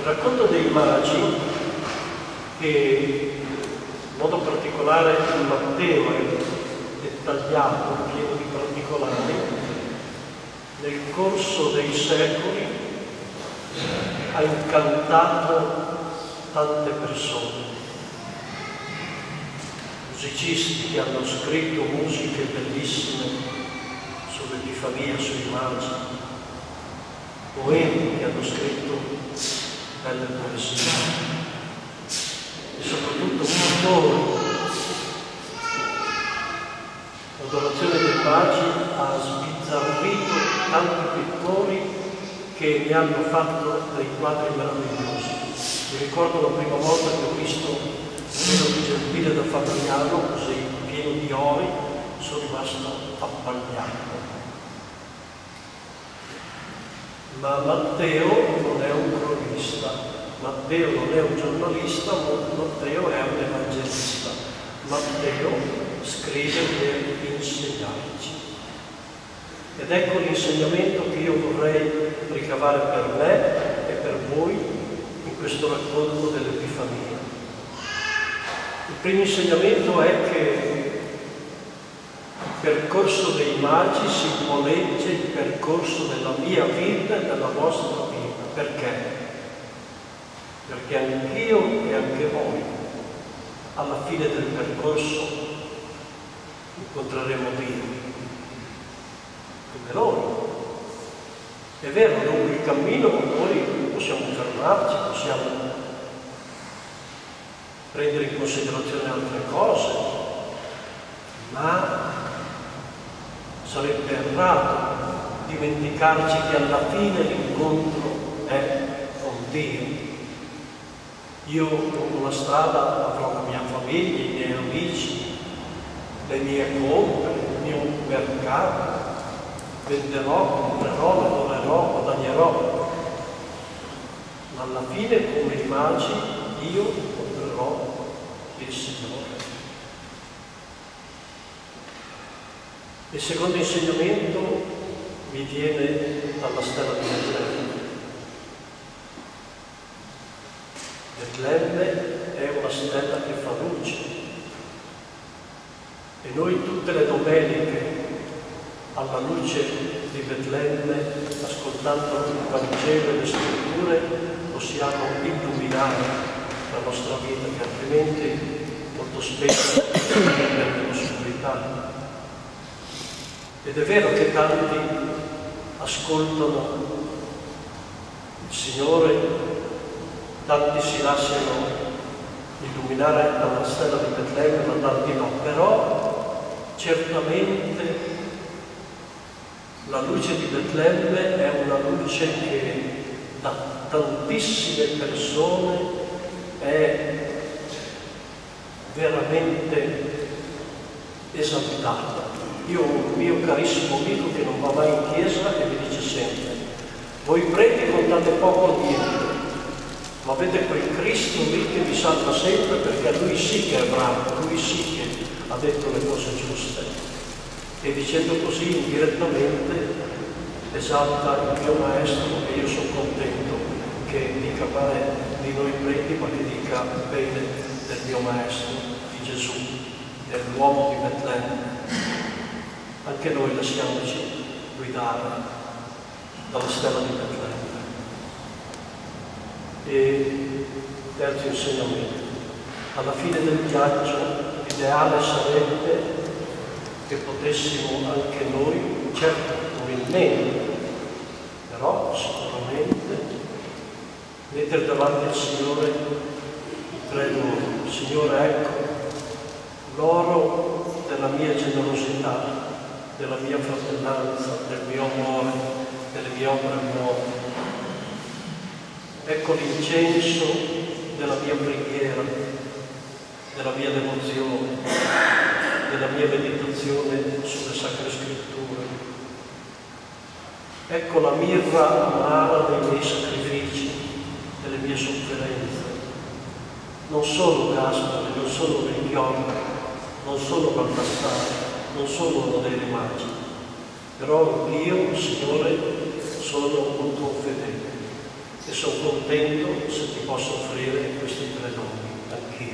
Il racconto dei magi, che in modo particolare in Matteo è dettagliato, pieno di particolari, nel corso dei secoli ha incantato tante persone. Musicisti che hanno scritto musiche bellissime sull'Epifania, sui magi, poeti che hanno scritto belle poesie e soprattutto pittori. L'adorazione dei magi ha sbizzarrito tanti pittori che ne hanno fatto dei quadri meravigliosi. Mi ricordo la prima volta che ho visto quello di Gentile da Fabriano, così pieno di ori, sono rimasto abbagliato. Ma Matteo non è un cronista, Matteo non è un giornalista, Matteo è un evangelista. Matteo scrive per insegnarci. Ed ecco l'insegnamento che io vorrei ricavare per me e per voi in questo racconto dell'Epifania. Il primo insegnamento è che il percorso dei magi simboleggia il percorso della mia vita e della vostra vita. Perché? Perché anch'io e anche voi, alla fine del percorso, incontreremo Dio. Come loro. È vero, lungo il cammino noi possiamo fermarci, possiamo prendere in considerazione altre cose, ma sarebbe errato dimenticarci che alla fine l'incontro è con Dio. Io lungo la strada avrò la mia famiglia, i miei amici, le mie compere, il mio mercato, venderò, comprerò, lavorerò, guadagnerò, ma alla fine come i magi io incontrerò il Signore. Il secondo insegnamento mi viene dalla stella di Betlemme. Betlemme è una stella che fa luce e noi tutte le domeniche alla luce di Betlemme, ascoltando il Vangelo e le Scritture, possiamo illuminare la nostra vita, che altrimenti molto spesso perde l'oscurità. Ed è vero che tanti ascoltano il Signore, tanti si lasciano illuminare dalla stella di Betlemme, ma tanti no. Però certamente la luce di Betlemme è una luce che da tantissime persone è veramente esaltata. Io ho un mio carissimo amico che non va mai in chiesa e mi dice sempre: voi preti contate poco o niente, ma avete quel Cristo lì che vi salva sempre, perché lui sì che è bravo, lui sì che ha detto le cose giuste. E dicendo così indirettamente esalta il mio maestro, e io sono contento che dica male di noi preti, ma che dica bene del mio maestro, di Gesù, dell'uomo di Betlemme. Anche noi lasciamoci guidare dalla stella di Betlemme. E terzo insegnamento: alla fine del viaggio l'ideale sarebbe che potessimo anche noi, certo probabilmente, però sicuramente, mettere davanti al Signore i tre loro. Signore, ecco l'oro della mia generosità, della mia fratellanza, del mio amore, delle mie opere buone. Ecco l'incenso della mia preghiera, della mia devozione, della mia meditazione sulle Sacre Scritture. Ecco la mirra amara dei miei sacrifici, delle mie sofferenze. Non sono Gaspare, non sono Melchiorre, non sono Baldassare, non sono uno dei magi, però io, Signore, sono un tuo fedele. e sono contento se ti posso offrire questi 3 nomi, anch'io.